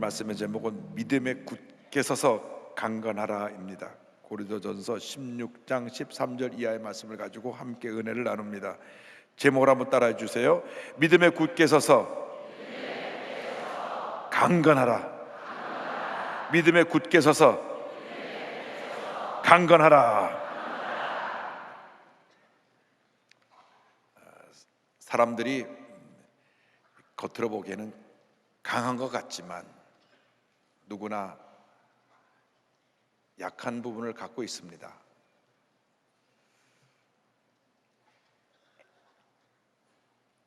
말씀의 제목은 믿음에 굳게 서서 강건하라입니다. 고린도전서 16장 13절 이하의 말씀을 가지고 함께 은혜를 나눕니다. 제목을 한번 따라해 주세요. 믿음에 굳게 서서 강건하라. 믿음에 굳게 서서 강건하라. 사람들이 겉으로 보기에는 강한 것 같지만 누구나 약한 부분을 갖고 있습니다.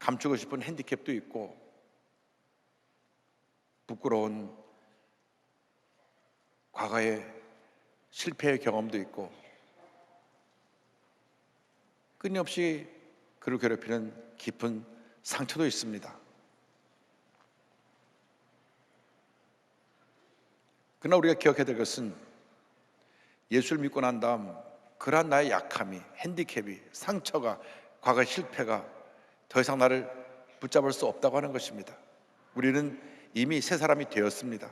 감추고 싶은 핸디캡도 있고 부끄러운 과거의 실패의 경험도 있고 끊임없이 그를 괴롭히는 깊은 상처도 있습니다. 그러나 우리가 기억해야 될 것은 예수를 믿고 난 다음 그러한 나의 약함이, 핸디캡이, 상처가, 과거의 실패가 더 이상 나를 붙잡을 수 없다고 하는 것입니다. 우리는 이미 새 사람이 되었습니다.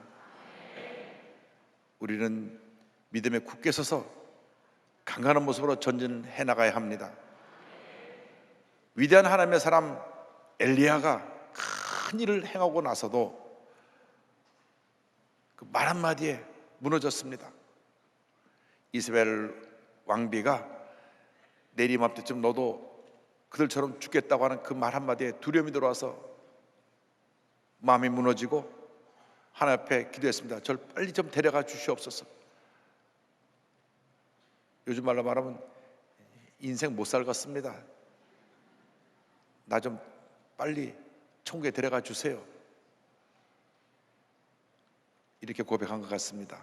우리는 믿음에 굳게 서서 강건한 모습으로 전진해 나가야 합니다. 위대한 하나님의 사람 엘리야가 큰 일을 행하고 나서도 그 말 한마디에 무너졌습니다. 이스라엘 왕비가 내일 이맘때쯤 너도 그들처럼 죽겠다고 하는 그 말 한마디에 두려움이 들어와서 마음이 무너지고 하나님 앞에 기도했습니다. 저를 빨리 좀 데려가 주시옵소서. 요즘 말로 말하면 인생 못 살겠습니다. 나 좀 빨리 천국에 데려가 주세요. 이렇게 고백한 것 같습니다.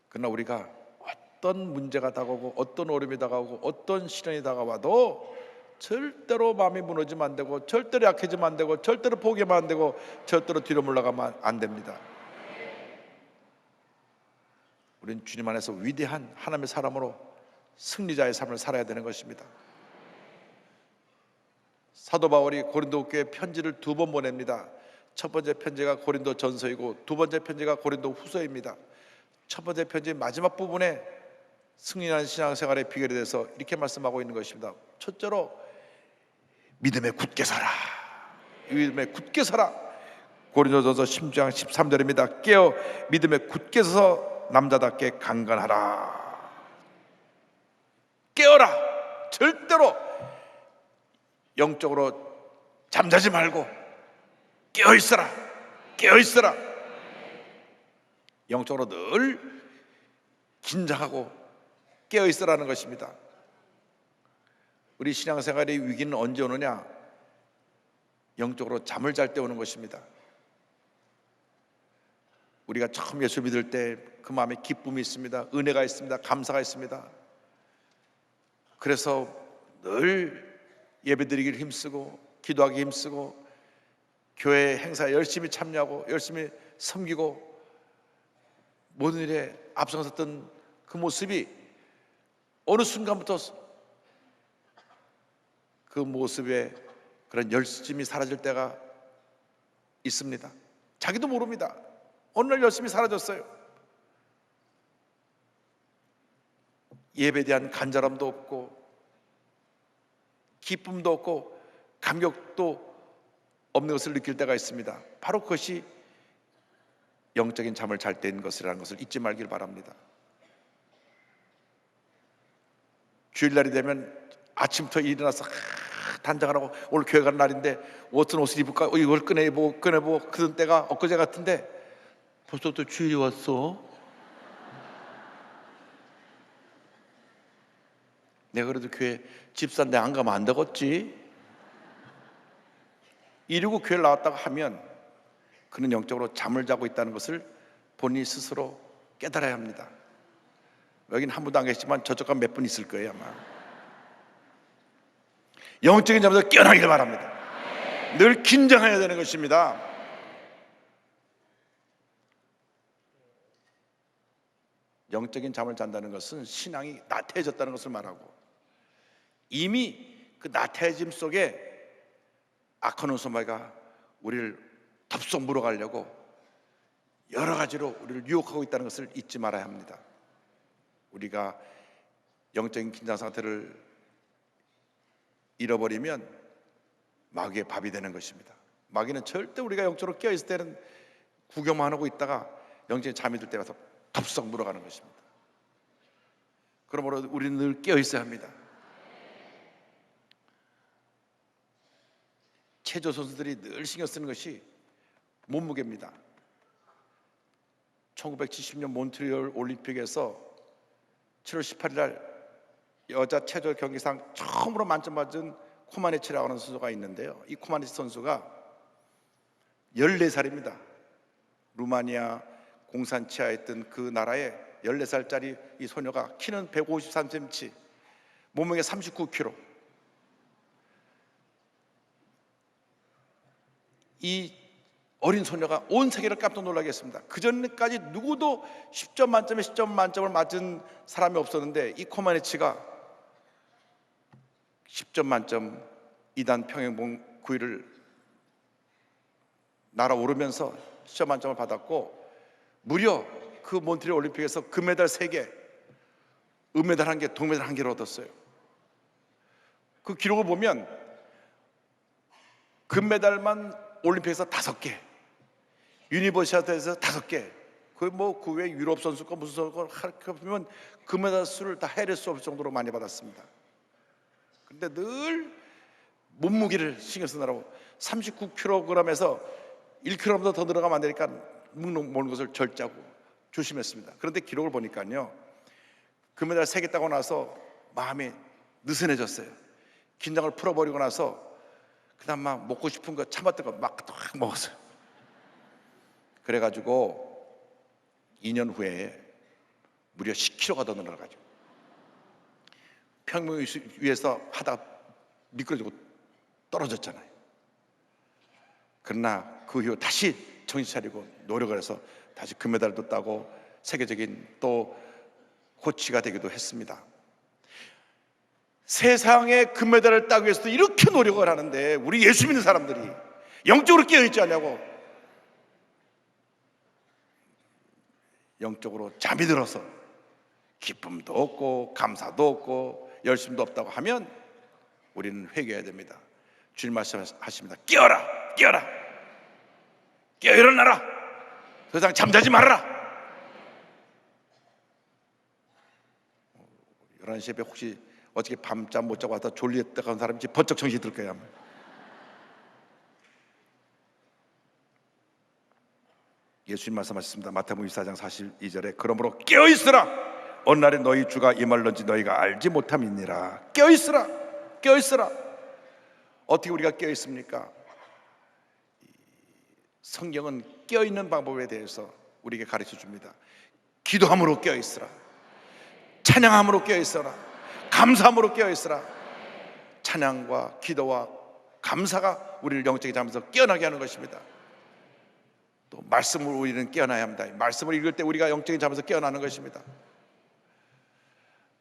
그러나 우리가 어떤 문제가 다가오고 어떤 어려움이 다가오고 어떤 시련이 다가와도 절대로 마음이 무너지면 안 되고 절대로 약해지면 안 되고 절대로 포기하면 안 되고 절대로 뒤로 물러가면 안 됩니다. 우리는 주님 안에서 위대한 하나님의 사람으로 승리자의 삶을 살아야 되는 것입니다. 사도 바울이 고린도 교회에 편지를 2번 보냅니다. 첫 번째 편지가 고린도 전서이고 두 번째 편지가 고린도 후서입니다. 첫 번째 편지 마지막 부분에 승리하는 신앙생활의 비결에 대해서 이렇게 말씀하고 있는 것입니다. 첫째로 믿음에 굳게 서라. 믿음에 굳게 서라. 고린도전서 10장 13절입니다. 깨어 믿음에 굳게 서서 남자답게 강건하라. 깨어라. 절대로 영적으로 잠자지 말고 깨어있어라. 깨어있어라. 영적으로 늘 긴장하고 깨어있으라는 것입니다. 우리 신앙생활의 위기는 언제 오느냐? 영적으로 잠을 잘 때 오는 것입니다. 우리가 처음 예수 믿을 때 그 마음에 기쁨이 있습니다. 은혜가 있습니다. 감사가 있습니다. 그래서 늘 예배드리기를 힘쓰고 기도하기 힘쓰고 교회 행사에 열심히 참여하고 열심히 섬기고 모든 일에 앞서갔던 그 모습이 어느 순간부터 그 모습에 그런 열심이 사라질 때가 있습니다. 자기도 모릅니다. 어느 날 열심히 사라졌어요. 예배에 대한 간절함도 없고 기쁨도 없고 감격도 없는 것을 느낄 때가 있습니다. 바로 그것이 영적인 잠을 잘 때인 것이라는 것을 잊지 말길 바랍니다. 주일날이 되면 아침부터 일어나서 단장을 하고 오늘 교회 가는 날인데 어떤 옷을 입을까? 이걸 꺼내보고 그런 때가 엊그제 같은데 벌써 또 주일이 왔어. 내가 그래도 교회 집사인데 안 가면 안 되겠지? 이러고 교회를 나왔다고 하면 그는 영적으로 잠을 자고 있다는 것을 본인이 스스로 깨달아야 합니다. 여기는 한 분도 안 계시지만 저쪽 가면 몇 분 있을 거예요 아마. 영적인 잠에서 깨어나기를 바랍니다. 늘 긴장해야 되는 것입니다. 영적인 잠을 잔다는 것은 신앙이 나태해졌다는 것을 말하고 이미 그 나태해짐 속에 악한 소마가 우리를 덥석 물어가려고 여러 가지로 우리를 유혹하고 있다는 것을 잊지 말아야 합니다. 우리가 영적인 긴장 상태를 잃어버리면 마귀의 밥이 되는 것입니다. 마귀는 절대 우리가 영적으로 깨어있을 때는 구경만 하고 있다가 영적인 잠이 들 때 가서 덥석 물어가는 것입니다. 그러므로 우리는 늘 깨어있어야 합니다. 체조 선수들이 늘 신경 쓰는 것이 몸무게입니다. 1970년 몬트리올 올림픽에서 7월 18일 날 여자 체조 경기상 처음으로 만점 받은 코마네치라고 하는 선수가 있는데요. 이 코마네치 선수가 14살입니다. 루마니아 공산치하에 있던 그 나라의 14살짜리 이 소녀가 키는 153cm, 몸무게 39kg. 이 어린 소녀가 온 세계를 깜짝 놀라게 했습니다. 그전까지 누구도 10점 만점에 10점 만점을 맞은 사람이 없었는데 이 코마네치가 10점 만점 2단 평행봉 9위를 날아오르면서 10점 만점을 받았고, 무려 그 몬트리올 올림픽에서 금메달 3개, 은메달 1개, 동메달 1개를 얻었어요. 그 기록을 보면 금메달만 올림픽에서 5개, 유니버시아드에서 5개, 그 외 유럽 선수권 무슨 선수권 이렇게 보면 금메달 수를 다 헤아릴 수 없을 정도로 많이 받았습니다. 그런데 늘 몸무게를 신경 쓰느라고 39kg에서 1kg 더 늘어가면 안 되니까 먹는 것을 절제하고 조심했습니다. 그런데 기록을 보니까요, 금메달 3개 따고 나서 마음이 느슨해졌어요. 긴장을 풀어버리고 나서 그나마 먹고 싶은 거 참았던 거 막 먹었어요. 그래가지고 2년 후에 무려 10kg가 더 늘어가지고 평균 위에서 하다가 미끄러지고 떨어졌잖아요. 그러나 그 이후 다시 정신 차리고 노력을 해서 다시 금메달도 따고 세계적인 또 코치가 되기도 했습니다. 세상에 금메달을 따기 위해서도 이렇게 노력을 하는데 우리 예수 믿는 사람들이 영적으로 깨어있지 않냐고, 영적으로 잠이 들어서 기쁨도 없고 감사도 없고 열심도 없다고 하면 우리는 회개해야 됩니다. 주님 말씀하십니다. 깨어라, 깨어라, 깨어 일어나라, 더 이상 잠자지 말아라. 11시에 혹시 어저께 밤잠 못 자고 왔다 졸리었다가 한 사람이 번쩍 정신이 들 거야. 예수님 말씀하셨습니다. 마태복음 24장 42절에 그러므로 깨어있으라, 어느 날에 너희 주가 임할런지 너희가 알지 못함이니라. 깨어있으라, 깨어있으라. 어떻게 우리가 깨어있습니까? 성경은 깨어있는 방법에 대해서 우리에게 가르쳐 줍니다. 기도함으로 깨어있으라, 찬양함으로 깨어있으라, 감사함으로 깨어있으라. 찬양과 기도와 감사가 우리를 영적인 잠에서 깨어나게 하는 것입니다. 또 말씀으로 우리는 깨어나야 합니다. 말씀을 읽을 때 우리가 영적인 잠에서 깨어나는 것입니다.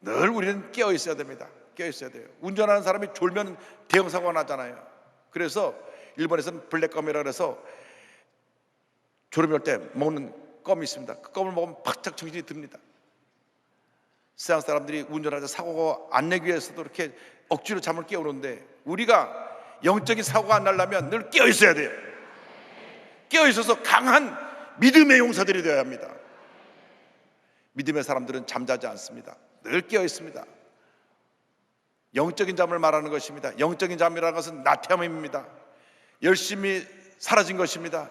늘 우리는 깨어 있어야 됩니다. 깨어 있어야 돼요. 운전하는 사람이 졸면 대형 사고가 나잖아요. 그래서 일본에서는 블랙껌이라 그래서 졸음이 올 때 먹는 껌이 있습니다. 그 껌을 먹으면 바짝 정신이 듭니다. 세상 사람들이 운전할 때 사고가 안 내기 위해서도 이렇게 억지로 잠을 깨우는데 우리가 영적인 사고가 안 나려면 늘 깨어 있어야 돼요. 깨어 있어서 강한 믿음의 용사들이 되어야 합니다. 믿음의 사람들은 잠자지 않습니다. 늘 깨어 있습니다. 영적인 잠을 말하는 것입니다. 영적인 잠이라는 것은 나태함입니다. 열심히 사라진 것입니다.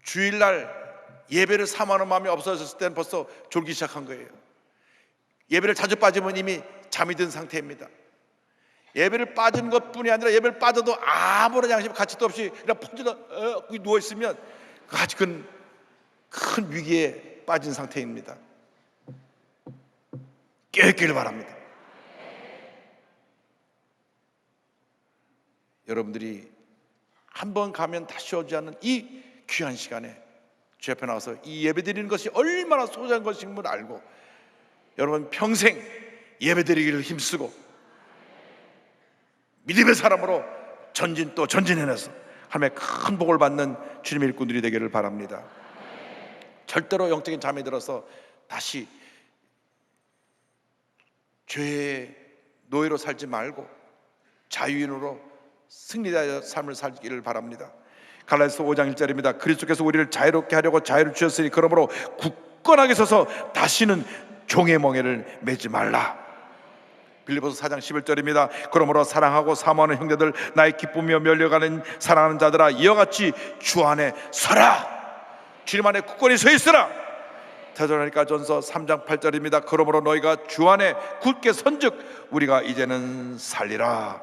주일날 예배를 사모하는 마음이 없어졌을 때는 벌써 졸기 시작한 거예요. 예배를 자주 빠지면 이미 잠이 든 상태입니다. 예배를 빠진 것뿐이 아니라 예배를 빠져도 아무런 양심 가치도 없이 그냥 펑지다 누워있으면 아주 큰 위기에 빠진 상태입니다. 깨어있기를 바랍니다. 여러분들이 한 번 가면 다시 오지 않는 이 귀한 시간에 주 앞에 나와서 이 예배 드리는 것이 얼마나 소중한 것인 걸 알고 여러분 평생 예배 드리기를 힘쓰고 믿음의 사람으로 전진 또 전진해내서 하나님의 큰 복을 받는 주님의 일꾼들이 되기를 바랍니다. 절대로 영적인 잠에 들어서 다시 죄의 노예로 살지 말고 자유인으로 승리자의 삶을 살기를 바랍니다. 갈라디아서 5장 1절입니다. 그리스도께서 우리를 자유롭게 하려고 자유를 주셨으니 그러므로 굳건하게 서서 다시는 종의 멍에를 매지 말라. 빌립보서 4장 11절입니다. 그러므로 사랑하고 사모하는 형제들, 나의 기쁨이며 멸려가는 사랑하는 자들아, 이와 같이 주 안에 서라. 주님 안에 굳건히 서 있으라. 데살로니가 전서 3장 8절입니다. 그러므로 너희가 주 안에 굳게 선즉 우리가 이제는 살리라.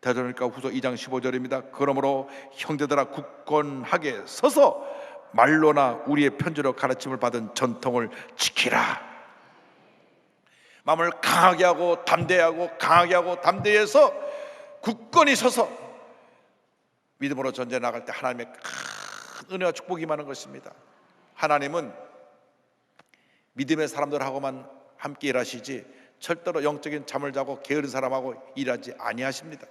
데살로니가 후서 2장 15절입니다. 그러므로 형제들아 굳건하게 서서 말로나 우리의 편지로 가르침을 받은 전통을 지키라. 마음을 강하게 하고 담대하고 강하게 하고 담대해서 굳건히 서서 믿음으로 전쟁에 나갈 때 하나님의 큰 은혜와 축복이 임하는 것입니다. 하나님은 믿음의 사람들하고만 함께 일하시지 절대로 영적인 잠을 자고 게으른 사람하고 일하지 아니하십니다.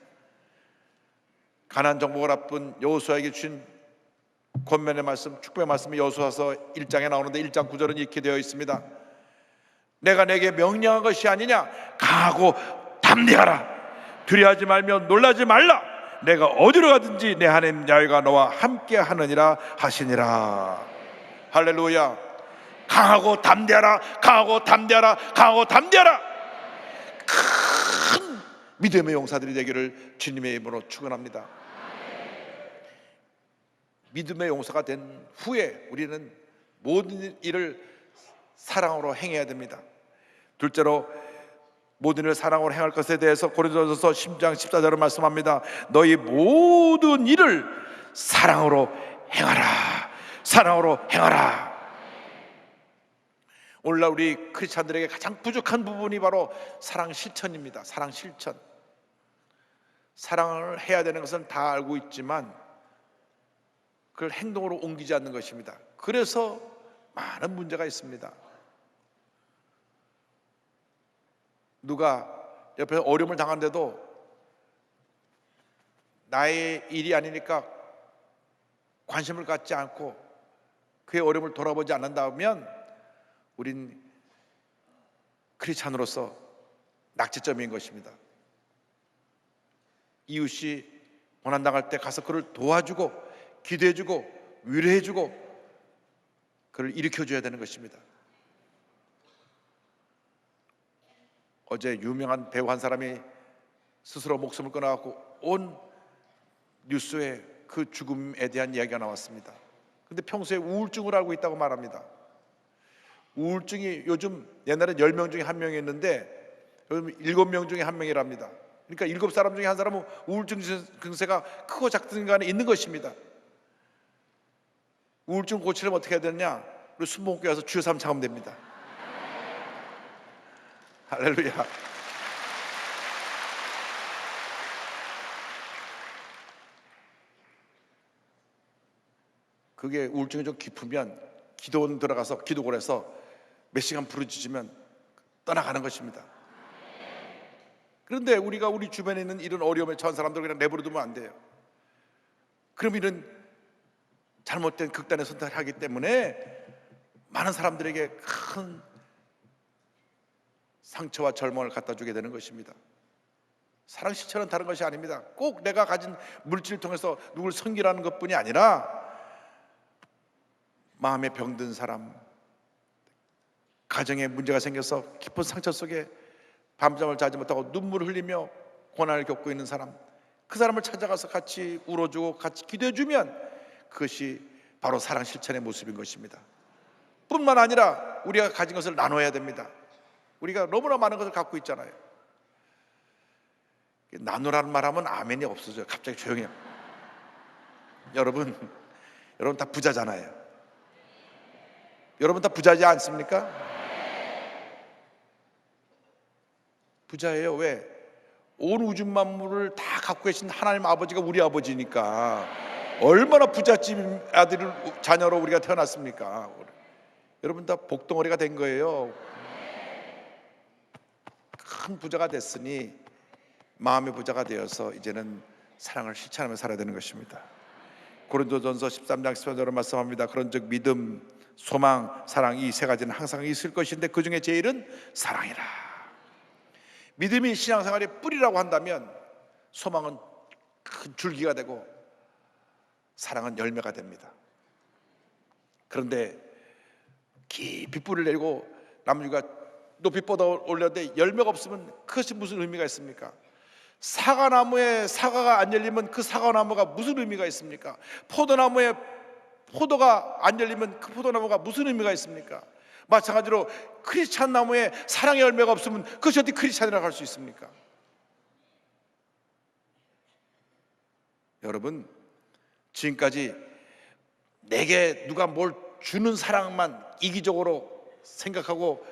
가나안 정복을 앞둔 여호수아에게 주신 권면의 말씀, 축복의 말씀이 여호수아서 1장에 나오는데 1장 9절은 이렇게 되어 있습니다. 내가 내게 명령한 것이 아니냐? 강하고 담대하라. 두려워하지 말며 놀라지 말라. 내가 어디로 가든지 내 하나님 야훼가 너와 함께 하느니라 하시니라. 할렐루야. 강하고 담대하라. 강하고 담대하라. 강하고 담대하라. 큰 믿음의 용사들이 되기를 주님의 이름으로 축원합니다. 믿음의 용사가 된 후에 우리는 모든 일을 사랑으로 행해야 됩니다. 둘째로 모든 일을 사랑으로 행할 것에 대해서 고린도전서 10장 14절을 말씀합니다. 너희 모든 일을 사랑으로 행하라. 사랑으로 행하라. 오늘날 우리 크리스찬들에게 가장 부족한 부분이 바로 사랑 실천입니다. 사랑 실천. 사랑을 해야 되는 것은 다 알고 있지만 그걸 행동으로 옮기지 않는 것입니다. 그래서 많은 문제가 있습니다. 누가 옆에서 어려움을 당하는데도 나의 일이 아니니까 관심을 갖지 않고 그의 어려움을 돌아보지 않는다면 우린 크리스찬으로서 낙제점인 것입니다. 이웃이 고난당할 때 가서 그를 도와주고 기도해주고 위로해주고 그를 일으켜줘야 되는 것입니다. 어제 유명한 배우 한 사람이 스스로 목숨을 끊어갖고 온 뉴스에 그 죽음에 대한 이야기가 나왔습니다. 근데 평소에 우울증을 앓고 있다고 말합니다. 우울증이 요즘 옛날에 10명 중에 1명이었는데 요즘 7명 중에 1명이랍니다. 그러니까 7사람 중에 한 사람은 우울증 증세가 크고 작든 간에 있는 것입니다. 우울증 고치려면 어떻게 해야 되느냐? 우리 순복음교회 와서 주여 삼 차면 됩니다. 할렐루야. 그게 우울증이 좀 깊으면 기도원 들어가서 기도골에서 몇 시간 부르짖으면 떠나가는 것입니다. 그런데 우리가 우리 주변에 있는 이런 어려움에 처한 사람들 그냥 내버려 두면 안 돼요. 그럼 이런 잘못된 극단의 선택을 하기 때문에 많은 사람들에게 큰 상처와 절망을 갖다 주게 되는 것입니다. 사랑 실천은 다른 것이 아닙니다. 꼭 내가 가진 물질을 통해서 누굴 섬기라는 것뿐이 아니라 마음에 병든 사람, 가정에 문제가 생겨서 깊은 상처 속에 밤잠을 자지 못하고 눈물을 흘리며 고난을 겪고 있는 사람, 그 사람을 찾아가서 같이 울어주고 같이 기도해주면 그것이 바로 사랑 실천의 모습인 것입니다. 뿐만 아니라 우리가 가진 것을 나눠야 됩니다. 우리가 너무나 많은 것을 갖고 있잖아요. 나누라는 말하면 아멘이 없어져요. 갑자기 조용해요. 여러분 다 부자잖아요. 여러분 다 부자지 않습니까? 부자예요. 왜? 온 우주 만물을 다 갖고 계신 하나님 아버지가 우리 아버지니까 얼마나 부잣집 아들을 자녀로 우리가 태어났습니까? 여러분 다 복덩어리가 된 거예요. 큰 부자가 됐으니 마음의 부자가 되어서 이제는 사랑을 실천하며 살아야 되는 것입니다. 고린도전서 13장 14절로 말씀합니다. 그런즉 믿음, 소망, 사랑, 이 세 가지는 항상 있을 것인데 그 중에 제일은 사랑이라. 믿음이 신앙생활의 뿌리라고 한다면 소망은 큰 줄기가 되고 사랑은 열매가 됩니다. 그런데 깊이 뿌리를 내리고 나무가 높이 뻗어 올렸는데 열매가 없으면 그것이 무슨 의미가 있습니까? 사과나무에 사과가 안 열리면 그 사과나무가 무슨 의미가 있습니까? 포도나무에 포도가 안 열리면 그 포도나무가 무슨 의미가 있습니까? 마찬가지로 크리스찬 나무에 사랑의 열매가 없으면 그것이 어떻게 크리스찬이라고 할 수 있습니까? 여러분, 지금까지 내게 누가 뭘 주는 사랑만 이기적으로 생각하고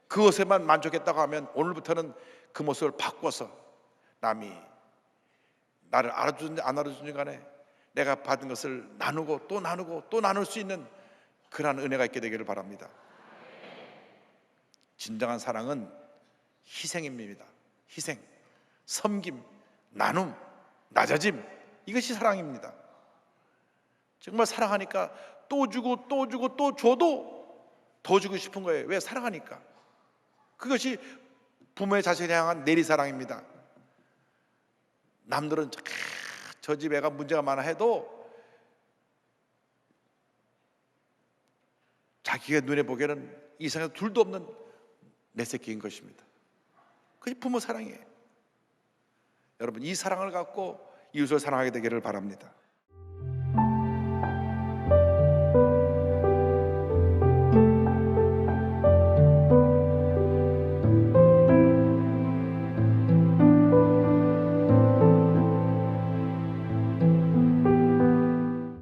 그것에만 만족했다고 하면 오늘부터는 그 모습을 바꿔서 남이 나를 알아주든지 안 알아주든지 간에 내가 받은 것을 나누고 또 나누고 또 나눌 수 있는 그러한 은혜가 있게 되기를 바랍니다. 진정한 사랑은 희생입니다. 희생, 섬김, 나눔, 낮아짐, 이것이 사랑입니다. 정말 사랑하니까 또 주고 또 주고 또 줘도 더 주고 싶은 거예요. 왜? 사랑하니까. 그것이 부모의 자식을 향한 내리사랑입니다. 남들은 저 집 애가 문제가 많아 해도 자기가 눈에 보기에는 이 세상에 둘도 없는 내 새끼인 것입니다. 그게 부모 사랑이에요. 여러분, 이 사랑을 갖고 이웃을 사랑하게 되기를 바랍니다.